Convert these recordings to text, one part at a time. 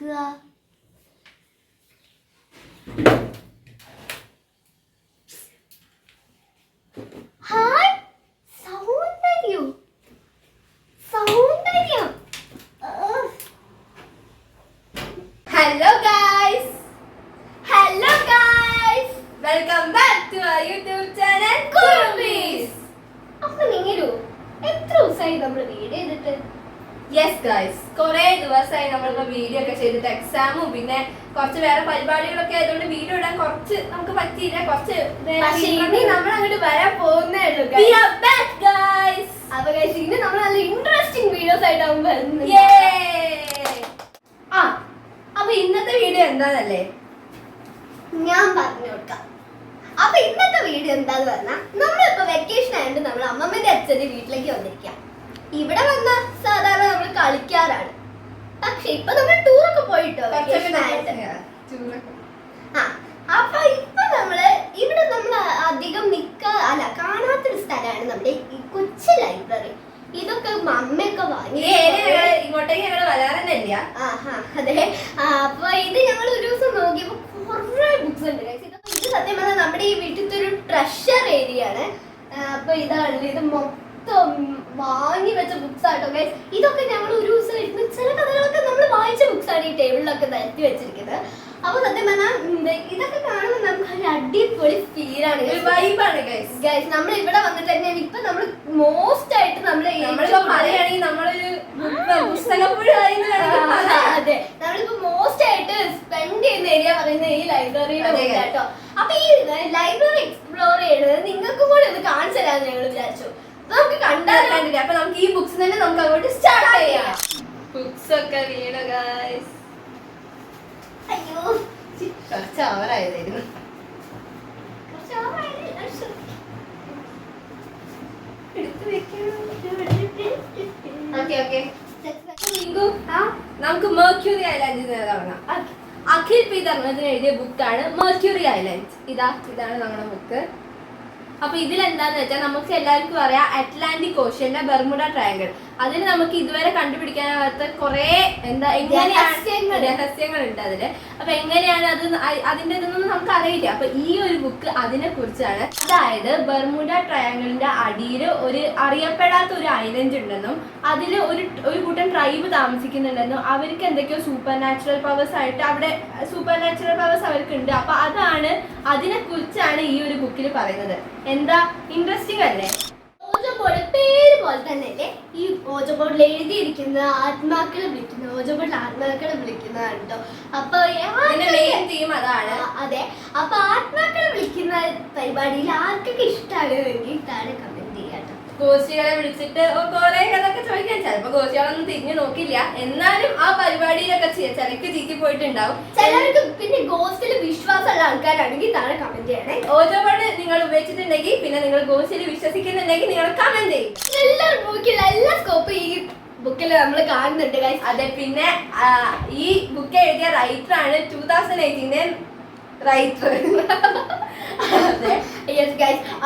എടുക്കുക. ഹായ് സൗന്ദര്യം സൗന്ദര്യം. Hello guys, hello guys, welcome back to our YouTube channel കുറുമ്പീസ്. അപ്പൊ നിങ്ങളോ എത്ര ദിവസമായി നമ്മൾ വീഡിയോ ചെയ്തിട്ട്? യെസ് ഗൈസ്, കുറെ ദിവസമായി നമ്മളിപ്പോ വീഡിയോ ഒക്കെ ചെയ്തിട്ട്. എക്സാമും പിന്നെ കുറച്ച് വേറെ പരിപാടികളൊക്കെ ആയതുകൊണ്ട് വീഡിയോ ഇടാൻ കുറച്ച് നമുക്ക് പറ്റിയില്ല. കുറച്ച് നമ്മൾ അങ്ങോട്ട് വരാൻ പോകുന്നേ ഉള്ളൂ. അപ്പൊ ഗൈസ് ഇന്ന് നമ്മൾ നല്ല ഇൻട്രസ്റ്റിംഗ് വീഡിയോസ് ആയിട്ടാവും വരുന്നത്. അപ്പൊ ഇന്നത്തെ വീഡിയോ എന്താന്നല്ലേ ഞാൻ പറഞ്ഞു കൊടുക്കാം. അപ്പൊ ഇന്നത്തെ വീഡിയോ എന്താന്ന് പറഞ്ഞാൽ നമ്മളിപ്പോ വെക്കേഷൻ ആയതുകൊണ്ട് നമ്മൾ അമ്മമ്മന്റെ അച്ഛന്റെ വീട്ടിലേക്ക് വന്നിരിക്കാം. ഇവിടെ വന്ന സാധാരണ നമ്മൾ കളിക്കാറാണ്, പക്ഷെ ഇപ്പൊ നമ്മൾ ടൂറൊക്കെ പോയിട്ടോ. അപ്പൊ ഇപ്പൊ നമ്മള് ഇവിടെ നമ്മൾ അധികം കാണാത്തൊരു സ്ഥലമാണ് നമ്മുടെ ഈ കൊച്ചു ലൈബ്രറി. ഇതൊക്കെ അമ്മയൊക്കെ വാങ്ങി ഇങ്ങോട്ടേക്ക് ഞങ്ങൾ വരാറന്നില്ല. അതെ, അപ്പൊ ഇത് ഞങ്ങൾ ഒരു ദിവസം നോക്കിയപ്പോ കുറെ ബുക്സ് ഉണ്ട്. ഇത് സത്യം പറഞ്ഞാൽ നമ്മുടെ ഈ വീട്ടിലത്തെ ഒരു ട്രഷർ ഏരിയ ആണ്. അപ്പൊ ഇതാണ്, ഇത് മൊത്തം വാങ്ങി വെച്ച ബുക്സ് ആട്ടോ ഗൈസ്. ഇതൊക്കെ ഞങ്ങൾ ഒരു ദിവസം ഇരുന്ന് ചില കഥകളൊക്കെ നമ്മൾ വായിച്ച ബുക്സ് ആണ് ഈ ടേബിളിലൊക്കെ നിരത്തി വെച്ചിരിക്കുന്നത്. അപ്പൊ സത്യം പറഞ്ഞാൽ ഇതൊക്കെ കാണുമ്പോൾ നമുക്ക് ഒരു അടിപൊളി ഫീലാണ്, ഗൈസ്. നമ്മൾ ഇവിടെ വന്നിട്ട് തന്നെയാണ് ഇപ്പൊ നമ്മൾ മോസ്റ്റ് ആയിട്ട് അതെ നമ്മളിപ്പോ മോസ്റ്റ് ആയിട്ട് സ്പെൻഡ് ചെയ്യുന്ന ഏരിയ പറയുന്ന ഈ ലൈബ്രറിയുടെ കേട്ടോ. അപ്പൊ ഈ ലൈബ്രറി എക്സ്പ്ലോർ ചെയ്യുന്നത് നിങ്ങൾക്കും കൂടെ ഒന്ന് കാണിച്ചു തരാമെന്ന് ഞങ്ങൾ വിചാരിച്ചു. നമുക്ക് കണ്ടില്ല. അപ്പൊ നമുക്ക് ഈ ബുക്സ് തന്നെ നമുക്ക് അങ്ങോട്ട് സ്റ്റാർട്ട് ചെയ്യാം. ബുക്സ് ഒക്കെ വീണു ഗൈസ്. അയ്യോ കുറച്ച് ഓവറായതായിരുന്നു. നമുക്ക് മെർക്യൂറി ഐലൻഡിൽ നിന്ന് തുടങ്ങാം. അഖിൽ പി ധർമ്മത്തിന് എഴുതിയ ബുക്കാണ് മെർക്യൂറി ഐലൻഡ്. ഇതാണ് നമ്മുടെ ബുക്ക്. അപ്പൊ ഇതിലെന്താന്ന് വെച്ചാൽ നമുക്ക് എല്ലാവർക്കും അറിയാം അറ്റ്ലാന്റിക് ഓഷ്യന്റെ ബർമുഡ ട്രയാങ്കിൾ. അതിന് നമുക്ക് ഇതുവരെ കണ്ടുപിടിക്കാനാവാത്ത കുറെ രഹസ്യങ്ങളുണ്ട് അതില്. അപ്പൊ എങ്ങനെയാണ് അതിന്റെ ഇതൊന്നും നമുക്ക് അറിയില്ല. അപ്പൊ ഈ ഒരു ബുക്ക് അതിനെ കുറിച്ചാണ്. അതായത് ബർമുഡ ട്രയാങ്കിളിന്റെ അടിയിൽ ഒരു അറിയപ്പെടാത്ത ഒരു ഐലൻഡ് ഉണ്ടെന്നും അതിൽ ഒരു കൂട്ടം ട്രൈബ് താമസിക്കുന്നുണ്ടെന്നും അവർക്ക് എന്തൊക്കെയോ സൂപ്പർ നാച്ചുറൽ പവേഴ്സ് ആയിട്ട് അവിടെ സൂപ്പർ നാച്ചുറൽ പവേഴ്സ് അവർക്ക് ഉണ്ട്. അപ്പൊ അതിനെ കുറിച്ചാണ് ഈ ഒരു ബുക്കിൽ പറയുന്നത്. എന്താ ഇൻട്രസ്റ്റിംഗ് അല്ലേ? ഓജോ ബോർഡ് പേര് പോലെ തന്നെ അല്ലേ ഈ ഓജോ ബോർഡിൽ എഴുതിയിരിക്കുന്ന ആത്മാക്കളെ വിളിക്കുന്ന ഓജോ ബോർഡിൽ ആത്മാക്കളെ വിളിക്കുന്നതാണ് കേട്ടോ. അപ്പൊ അതാണ്. അതെ, അപ്പൊ ആത്മാക്കളെ വിളിക്കുന്ന പരിപാടിയിൽ ആർക്കൊക്കെ ഇഷ്ടമാകുമെങ്കിൽ താഴെ കമന്റ് ചെയ്യാട്ടോ. ഗോസ്റ്റികളെ വിളിച്ചിട്ട് കുറെ കഥയൊക്കെ ചോദിക്കാൻ ചിലപ്പോ ഗോസ്റ്റികളൊന്നും തിരിഞ്ഞു നോക്കില്ല. എന്നാലും ആ പരിപാടിയിലൊക്കെ ചിലക്ക് ചീറ്റി പോയിട്ടുണ്ടാവും. ചിലർക്ക് പിന്നെ ഗോസ്റ്റിൽ വിശ്വാസമുള്ള ആൾക്കാരാണെങ്കിൽ താഴെ കമന്റ് ചെയ്യണേ. ഓജോ ബോർഡ് നിങ്ങൾ ഉപയോഗിച്ചിട്ടുണ്ടെങ്കിൽ പിന്നെ നിങ്ങൾ ഗോസ്റ്റിൽ വിശ്വസിക്കുന്നുണ്ടെങ്കിൽ നിങ്ങൾ കമന്റ് ചെയ്യും. എല്ലാ ബുക്കിലും എല്ലാ സ്കോപ്പും ഈ ബുക്കിൽ നമ്മൾ കാണുന്നുണ്ട് ഗൈസ്. അതെ, പിന്നെ ഈ ബുക്ക് എഴുതിയ റൈറ്റർ ആണ് 2018 റൈറ്റർ.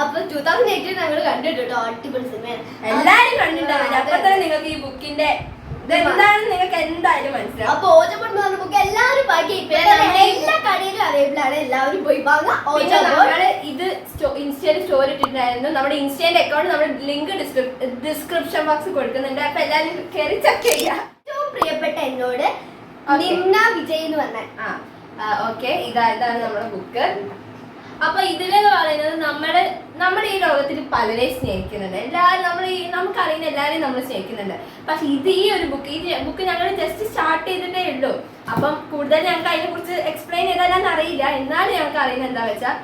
അപ്പൊ 2018 ഞങ്ങൾ കണ്ടിട്ടോ. അടിപൊളി സിനിമയാണ്, എല്ലാരും കണ്ടിട്ടുണ്ടാവില്ല. അപ്പൊ തന്നെ നിങ്ങൾക്ക് ഈ ബുക്കിന്റെ ഇതെന്താണെന്ന് നിങ്ങൾക്ക് എന്തായാലും മനസ്സിലാവും. അപ്പൊ ഓജോ ബോർഡ് എന്ന് പറഞ്ഞ ബുക്ക് എല്ലാവരും ബാക്കി എല്ലാ കടയിലും അവൈലബിൾ ആണ്. എല്ലാവരും പോയി വാങ്ങാം. ഇത് ഇൻസ്റ്റയിൽ സ്റ്റോറി ഇട്ടിട്ടുണ്ടായിരുന്നു. നമ്മുടെ ഇൻസ്റ്റയുടെ അക്കൗണ്ട് നമ്മുടെ ലിങ്ക് ഡിസ്ക്രിപ്ഷൻ ബോക്സ് കൊടുക്കുന്നുണ്ട്. അപ്പൊ എല്ലാവരും കയറി ചെക്ക് ചെയ്യാം. ഏറ്റവും പ്രിയപ്പെട്ട എന്നോട് നിന്ന വിജയ് എന്ന് പറഞ്ഞ ഓക്കെ ഇതാണ് നമ്മുടെ ബുക്ക്. അപ്പൊ ഇതിലെന്ന് പറയുന്നത് നമ്മുടെ ഈ ലോകത്തിൽ പലരെയും സ്നേഹിക്കുന്നുണ്ട്. എല്ലാവരും നമുക്കറിയുന്ന എല്ലാവരെയും നമ്മൾ സ്നേഹിക്കുന്നുണ്ട്. പക്ഷെ ഈ ഒരു ബുക്ക് ഞങ്ങൾ ജസ്റ്റ് സ്റ്റാർട്ട് ചെയ്തിട്ടേ ഉള്ളൂ. അപ്പം കൂടുതൽ ഞങ്ങൾക്ക് അതിനെ കുറിച്ച് എക്സ്പ്ലെയിൻ ചെയ്താൽ അറിയില്ല. എന്നാലും ഞങ്ങൾക്ക് അറിയുന്നത് എന്താ വെച്ചാൽ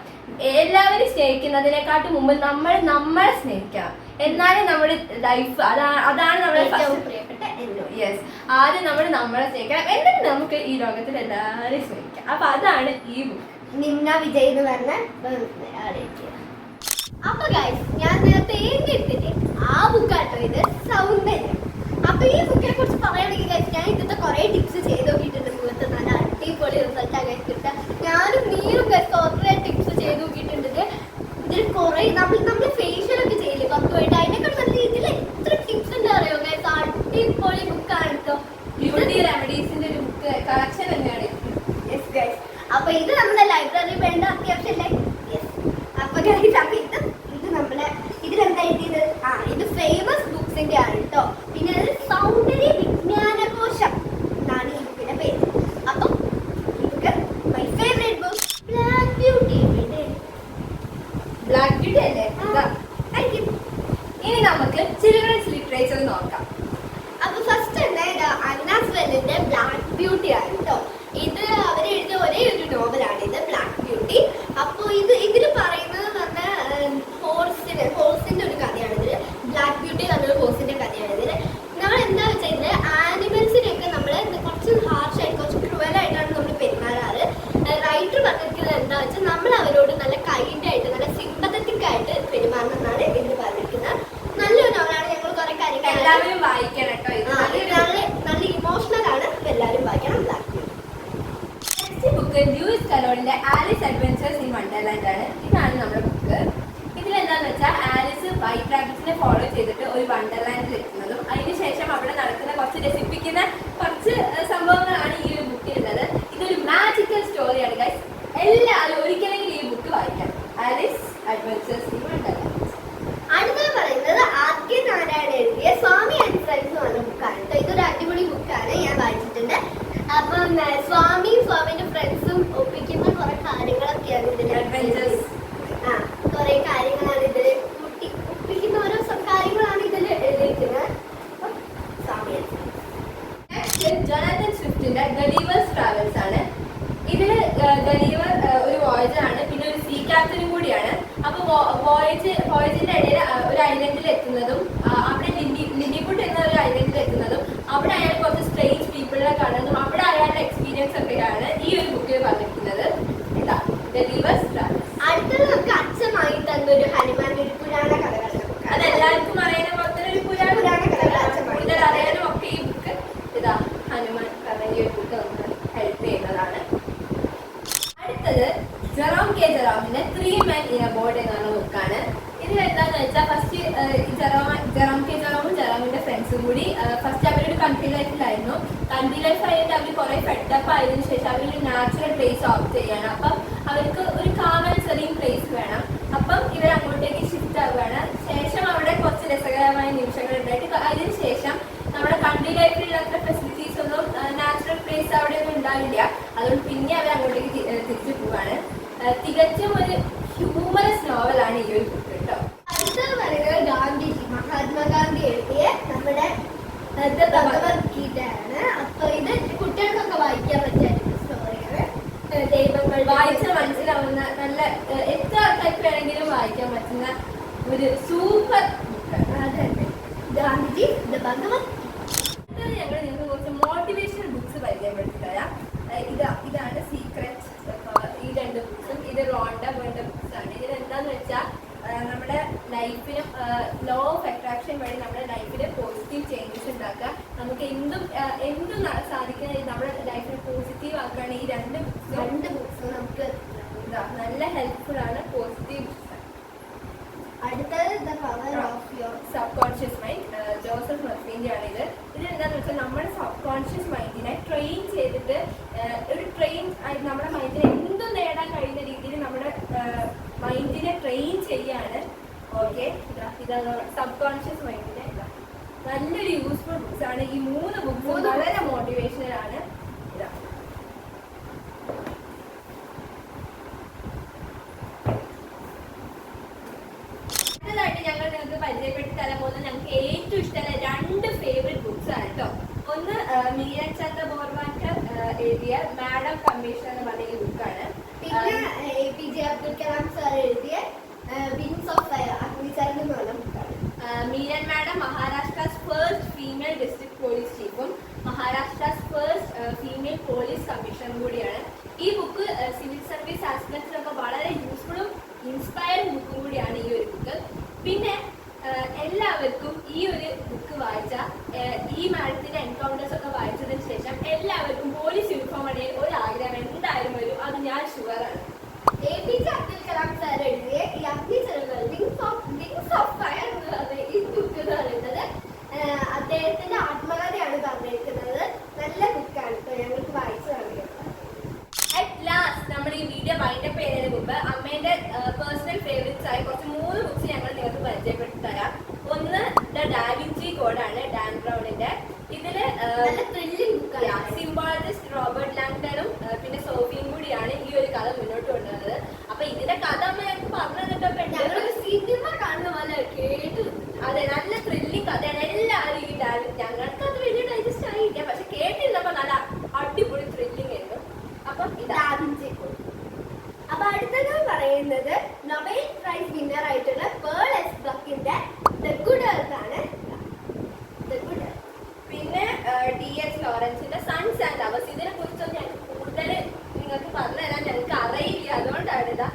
എല്ലാവരും സ്നേഹിക്കുന്നതിനെക്കാട്ടും മുമ്പ് നമ്മളെ സ്നേഹിക്കണം. എന്നാലും നമ്മുടെ ലൈഫ് അതാണ് നമ്മുടെ പ്രിയപ്പെട്ട യെസ്. ആദ്യം നമ്മളെ സ്നേഹിക്കണം, എന്നിട്ട് നമുക്ക് ഈ ലോകത്തിൽ എല്ലാവരെയും സ്നേഹിക്കാം. അപ്പൊ അതാണ് ഈ ബുക്ക് നിന്ന വിജയ് എന്ന് പറഞ്ഞ. അപ്പൊ ഗൈസ് ഞാൻ നേരത്തെ എഴുതിയിട്ടില്ലേ ആ ബുക്കാട്ടോ ഇത്, സൗന്ദര്യം. അപ്പൊ ഈ ബുക്കിനെ കുറിച്ച് പറയുകയാണെങ്കിൽ ഗൈസ് ഞാൻ ഇതിന്റെ കുറെ ടിപ്സ് ചെയ്ത് നോക്കിയിട്ടുണ്ട്. മുഖത്ത് നല്ല അടിപൊളി റിസൾട്ടാണ് ഗൈസ് കിട്ടുക. ഞാനും നീയും ഗൈസ് കുറെ ടിപ്സ് ചെയ്ത് നോക്കിയിട്ടുണ്ട്. ഇതിൽ കുറെ നമ്മൾ ഫേഷ്യലൊക്കെ ചെയ്യില്ലേ പത്തുമായിട്ട്, അതിനൊക്കെ നല്ല രീതിയിൽ എത്ര ടിപ്സ് ഉണ്ട് അറിയോ ഗൈസ്. അടിപൊളി ബുക്കാണ് കേട്ടോ. ബ്യൂട്ടി റെമഡീസിന്റെ ഒരു ബുക്ക് കളക്ഷൻ തന്നെയാണ്. യെസ് ഗൈസ്, അപ്പൊ ഇത് നമ്മുടെ ലൈബ്രറി വേണ്ട അത്യാവശ്യമല്ലേ? യെസ്. അപ്പൊ ഇത് നമ്മളെ ഇതിലെന്താ എഴുതിയത്? ഇത് ഫേമസ് ബുക്സിന്റെ ആണ് കേട്ടോ. പിന്നെ അത് സൗന്ദര്യ വിജ്ഞാനകോശം എന്നാണ് ഈ ബുക്കിന്റെ പേര്. അപ്പം book my favourite book black beauty. Black beauty അല്ലേ? ഇനി നമുക്ക് ചിൽഡ്രൻസ് ലിറ്ററേച്ചർ നോക്കാം. അപ്പൊ ഫസ്റ്റ് അന്നാസ് വെല്ലിന്റെ ബ്ലാക്ക് ബ്യൂട്ടി ആണ് കേട്ടോ. ഇത് അവരെഴുതിയ ഒരേ ഒരു നോവലാണ് ഇത്, ബ്ലാക്ക് ബ്യൂട്ടി. അപ്പൊ ഇതില് പറയുന്നത് ഹോഴ്സിന്റെ ഒരു കഥയാണ് ഇതില്. ബ്ലാക്ക് ബ്യൂട്ടി എന്നൊരു ഹോഴ്സിന്റെ കഥയാണ് ഇതില്. നമ്മൾ എന്താ വെച്ചാൽ ഇതില് ആനിമൽസിനെയൊക്കെ നമ്മൾ കുറച്ച് ഹാർഷായിട്ട് കുറച്ച് ക്രൂവലായിട്ടാണ് നമ്മൾ പെരുമാറാറ്. റൈറ്റർ പറഞ്ഞിരിക്കുന്നത് എന്താ വെച്ചാൽ നമ്മൾ അവരോട് നല്ല കൈൻഡ് ആയിട്ട് നല്ല സിമ്പത്തറ്റിക് ആയിട്ട് പെരുമാറണമെന്നാണ് ഇതിൽ പറഞ്ഞിരിക്കുന്നത്. നല്ലൊരു നോവലാണ്. ഞങ്ങൾ കുറെ കാര്യങ്ങൾ എല്ലാവരും വായിക്കണം കേട്ടോ. നല്ല ഇമോഷണൽ ആണ്. എല്ലാവരും വായിക്കണം black beauty. Next book Lewis കരോളിന്റെ ആലിസ് അഡ്വഞ്ചേഴ്സ് ഇൻ വണ്ടർലാൻഡ് ആണ്. ഇതാണ് നമ്മുടെ ബുക്ക്. ഇതിലെന്താന്ന് വെച്ചാൽ ആലിസ് വൈറ്റ് റാബിറ്റിനെ ഫോളോ ചെയ്തിട്ട് ഒരു വണ്ടർലാൻഡിൽ എത്തുന്നതും അതിനുശേഷം അവിടെ നടക്കുന്ന കുറച്ച് രസിപ്പിക്കുന്ന കുറച്ച് സംഭവങ്ങളാണ് ഈ ഒരു ബുക്കിലുള്ളത്. ഇതൊരു മാജിക്കൽ സ്റ്റോറിയാണ് ഗൈസ്. എല്ലാവരും ഒരിക്കലെങ്കിലും ഈ ബുക്ക് വായിക്കാം. Alice adventures in Wonderland. അടുത്തത് പറയുന്നത് ആർ.കെ. നാരായണൻ എഴുതിയ സ്വാമി ആൻഡ് ഫ്രണ്ട്സ് എന്ന് പറഞ്ഞ ബുക്കാണ് കേട്ടോ. ഇതൊരു അടിപൊളി ബുക്കാണ്, ഞാൻ വായിച്ചിട്ടുണ്ട്. അപ്പം സ്വാമിന്റെ ഫ്രണ്ട്സും ഒപ്പിക്കുന്ന കുറെ കാര്യങ്ങളൊക്കെയാണ് ഇതിൽ. അഡ്വഞ്ചേഴ്സ് കുറെ കാര്യങ്ങളാണ് ഇതിൽ ഒപ്പിക്കുന്ന ഓരോ കാര്യങ്ങളാണ് ഇതിൽ എഴുതിയിരിക്കുന്നത്. ജോനാഥൻ സ്വിഫ്റ്റിന്റെ ഗലീവേഴ്സ് ട്രാവൽസ് ആണ്. ഇതില് ഗലീവർ ഒരു വോയേജർ ആണ്, പിന്നെ ഒരു സീ ക്യാപ്റ്റനും കൂടിയാണ്. അപ്പൊ വോയേജിന്റെ ഇടയിൽ ഒരു ഐലൻഡിൽ എത്തുന്നതും അവിടെ ലില്ലിപുട്ട് എന്ന ഒരു ഐലൻഡിൽ എത്തുന്നതും അവിടെ അയാൾ കുറച്ച് സ്ട്രേഞ്ച് പീപ്പിളിനെ കാണുന്നതും അവിടെ അയാളുടെ എക്സ്പീരിയൻസ് ഒക്കെയാണ് ഈ ഒരു ബുക്കിൽ പറഞ്ഞിരിക്കുന്നത്. എന്താ ഗലീവേഴ്സ് ട്രാവൽസ്. അടുത്തത് നമുക്ക് അച്ഛമായി തന്നൊരു ഹനുമാന്റെ ഒരു പുരാണ കഥകളുടെ ബുക്ക്. അതെല്ലാവർക്കും അറിയുന്ന പോലത്തെ ഒരു പുരാണ കഥകൾ കൂടുതൽ അറിയാനും ഒക്കെ ഈ ബുക്ക് ഇതാ ഹനുമാൻ പറഞ്ഞ ഒരു ബുക്ക് നമുക്ക് ഹെൽപ്പ് ചെയ്യുന്നതാണ്. അടുത്തത് Jerome K ജെറോമിന്റെ 3 Men in a Boat എന്ന് പറഞ്ഞ ബുക്കാണ്. ഇതിൽ എന്താന്ന് വെച്ചാൽ ഫസ്റ്റ് ജെറോം കെ ജെറോമും ജെറോമിന്റെ ഫ്രണ്ട്സും കൂടി ഫസ്റ്റ് അവരൊരു കൺട്രി ലൈഫിലായിരുന്നു. കൺട്രി ലൈഫ് ആയിട്ട് അവർ കുറെ ഫെഡപ്പ് ആയതിനു ശേഷം അവരൊരു നാച്ചുറൽ പ്ലേസ് ഓപ്റ്റ് ചെയ്യണം. അപ്പം അവർക്ക് ഒരു കാം ആൻഡ് സെറിംഗ് പ്ലേസ് വേണം. അപ്പം ഇവർ അങ്ങോട്ടേക്ക് ഷിഫ്റ്റ് ആവുകയാണ്. ശേഷം അവിടെ കുറച്ച് രസകരമായ നിമിഷങ്ങൾ ഉണ്ടായിട്ട് അതിന് ശേഷം നമ്മുടെ കൺട്രി ലൈഫിലുള്ള അത്ര ഫെസിലിറ്റീസ് ഒന്നും നാച്ചുറൽ പ്ലേസ് അവിടെ ഒന്നും ഉണ്ടാവില്ല. അതുകൊണ്ട് പിന്നെ അവർ അങ്ങോട്ടേക്ക് തിരിച്ചു പോവാണ്. തികച്ചും ഒരു ഹ്യൂമറസ് നോവലാണ് ഈ ഒരു ബുക്ക് കേട്ടോ. അടുത്തത് പറയുന്നത് ഗാന്ധിജി, മഹാത്മാഗാന്ധി എഴുതിയ നമ്മുടെ ഭഗവത്ഗീതയാണ്. അപ്പൊ ഇത് കുട്ടികൾക്കൊക്കെ വായിക്കാൻ പറ്റിയ സ്റ്റോറിയാണ്. ദൈവങ്ങൾ വായിച്ചാൽ മനസ്സിലാവുന്ന നല്ല എത്ര ആൾക്കാർക്ക് വേണമെങ്കിലും വായിക്കാൻ പറ്റുന്ന ഒരു സൂപ്പർ ബുക്കാണ്. അതന്നെ ഗാന്ധിജി ഭഗവത്. ഞങ്ങൾ നിങ്ങൾക്ക് കുറച്ച് മോട്ടിവേഷണൽ ബുക്സ് പരിചയപ്പെടുത്തി തരാം. ഇതാണ് സീക്രറ്റ്. ഈ 2 ബുക്സും ഇത് റോണ്ട വേണ്ട ബുക്സ് ആണ്. ഇതിൽ എന്താന്ന് വെച്ചാൽ നമ്മുടെ ലൈഫിന് ലോ ഓഫ് അട്രാക്ഷൻ വഴി നമ്മുടെ ലൈഫിൽ പോസിറ്റീവ് ചേഞ്ചസ് ഉണ്ടാക്കുക. നമുക്ക് എന്തും സാധിക്കുന്ന നമ്മുടെ ലൈഫിനെ പോസിറ്റീവ് ആക്കുകയാണ് ഈ 2 ബുക്സ് നമുക്ക് നല്ല ഹെൽപ്ഫുൾ ആണ്. Positive books. അടുത്തത് the power of your subconscious mind, Joseph മർഫിന്റെ ആണ് ഇത്. എന്താണെന്ന് വെച്ചാൽ നമ്മുടെ സബ് കോൺഷ്യസ് മൈൻഡിനെ ട്രെയിൻ ചെയ്തിട്ട് നമ്മുടെ മൈൻഡിനെ എന്തും നേടാൻ കഴിയുന്ന രീതിയിൽ നമ്മുടെ മൈൻഡിനെ ട്രെയിൻ ചെയ്യാണ്. ഓക്കെ, ഇതാണ് സബ് കോൺഷ്യസ് മൈൻഡിനെ. നല്ലൊരു യൂസ്ഫുൾ ബുക്സ് ആണ് ഈ 3 ബുക്സ്. വളരെ മോട്ടിവേഷണൽ ആണ്. ഞങ്ങൾ നിങ്ങൾക്ക് പരിചയപ്പെടുത്തി തരാൻ പോകുന്നത് ഞങ്ങൾക്ക് ഏറ്റവും ഇഷ്ടമുള്ള 2 ഫേവറേറ്റ് ബുക്സ് ആണ് കേട്ടോ. ഒന്ന് മീരൻ ചന്ദ്ര ബോർവാൻകർ എഴുതിയ മാഡം കമ്മീഷൻ എന്ന് പറഞ്ഞ ഈ ബുക്കാണ്. പിന്നെ APJ അബ്ദുൽ കലാം സാർ എഴുതിയ വിങ്സ് ഓഫ് ഫയർ, അഗ്നിചരൺ എന്ന് പറഞ്ഞ ബുക്കാണ്. Meeran madam Maharashtra's first female district police ചീഫും മഹാരാഷ്ട്രാസ് ഫസ്റ്റ് ഫീമെയിൽ പോലീസ് കമ്മീഷണറും കൂടിയാണ്. ഈ ബുക്ക് സിവിൽ സർവീസ് ആസ്പിറൻസിനൊക്കെ വളരെ യൂസ്ഫുളും ഇൻസ്പയറിംഗ് ബുക്കും കൂടിയാണ് ഈ ഒരു ബുക്ക്. പിന്നെ എല്ലാവർക്കും ഈ ഒരു ബുക്ക് വായിച്ചാൽ ഈ മാഡത്തിന്റെ എൻകൗണ്ടേഴ്സ് ഒക്കെ വായിച്ചതിന് ശേഷം എല്ലാവർക്കും പോലീസ് യൂണിഫോം അണിയാൻ ഒരു ആഗ്രഹം എന്തായാലും വരും. അത് ഞാൻ ഷുവറാണ്. APJ അബ്ദുൽ കലാം സാർ എഴുതിയ ഈ അഗ്നിചരങ്ങൾ വിങ്സ് ഓഫ് ഫയർ എന്ന് പറഞ്ഞ ഈ ബുക്ക് എന്ന് പറയുന്നത് അദ്ദേഹത്തിന്റെ ആത്മകഥയാണ് പറഞ്ഞിരിക്കുന്നത്. നല്ല ബുക്കാണ്. ഞങ്ങൾക്ക് വായിച്ചു സിനിമ കാണുന്ന പോലെ കേട്ടു. അതെ, നല്ല ത്രില്ലിംഗ് കഥയാണ്. എല്ലാവരും ഈ ഞങ്ങൾക്ക് അത് വലിയ ഡൈജസ്റ്റ് ആയില്ല, പക്ഷെ കേട്ടിരുന്നപ്പോ നല്ല അടിപൊളി ത്രില്ലിംഗ് ആയിരുന്നു. അപ്പൊ ഇതാ അപ്പൊ അടുത്തത് പറയുന്നത് നൊബേൽ പ്രൈസ് വിന്നർ ആയിട്ടുള്ള പേൾ എസ് ബക്കിന്റെ ദ ഗുഡ് എർത്ത് ആണ്. The good earth. പിന്നെ DS ലോറൻസിന്റെ സൺസ് ആൻഡ് അവേഴ്സ്. ഇതിനെ കുറിച്ചൊന്നും ഞങ്ങൾക്ക് കൂടുതൽ നിങ്ങൾക്ക് പറഞ്ഞു തരാൻ ഞങ്ങൾക്ക് അറിയില്ല, അതുകൊണ്ടാണ് ഇതാ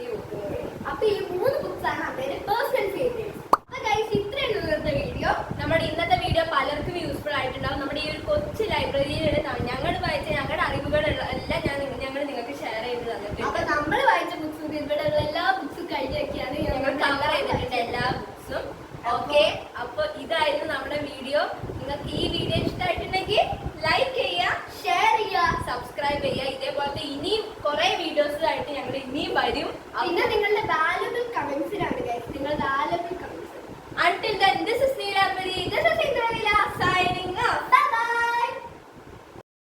ഈ ബുക്ക്. അപ്പൊ ഈ 3 ബുക്സ് ആണ് അമ്മയുടെ പേഴ്സണൽ ഫേവറേറ്റ്. അപ്പൊ ഗൈസ് ഇത്രയാണ് ഇന്നത്തെ വീഡിയോ. നമ്മുടെ ഇന്നത്തെ വീഡിയോ പലർക്കും യൂസ്ഫുൾ ആയിട്ടുണ്ടാവും. നമ്മുടെ ഈ ഒരു കൊച്ചു ലൈബ്രറിയിൽ ഞങ്ങൾ വായിച്ച ഞങ്ങളുടെ അറിവുകളെല്ലാം ഞങ്ങൾ നിങ്ങൾക്ക് ഷെയർ ചെയ്ത് തന്നിട്ടുണ്ട്. അപ്പൊ നമ്മൾ വായിച്ച ബുക്സും ഇവിടെയുള്ള എല്ലാ ബുക്സും കഴിഞ്ഞൊക്കെയാണ് ഞങ്ങൾ കവർ ചെയ്തിട്ടുണ്ട് എല്ലാ ബുക്സും. ഓക്കെ, അപ്പൊ ഇതായിരുന്നു നമ്മുടെ വീഡിയോ. നിങ്ങൾക്ക് ഈ വീഡിയോ ഇഷ്ടമായിട്ടുണ്ടെങ്കിൽ ലൈക്ക് ചെയ്യുക, ഷെയർ ചെയ്യുക, സബ്സ്ക്രൈബ് ചെയ്യുക. ഇതേപോലത്തെ ഇനിയും കുറെ വീഡിയോസ് ആയിട്ട് ഞങ്ങൾ ഇനിയും വരും. പിന്നെ നിങ്ങളുടെ വാല്യുബിൾ കമന്റ്സിലാണ് ഗൈസ്. നിങ്ങളുടെ വാല്യുബിൾ കമന്റ്സ്. Until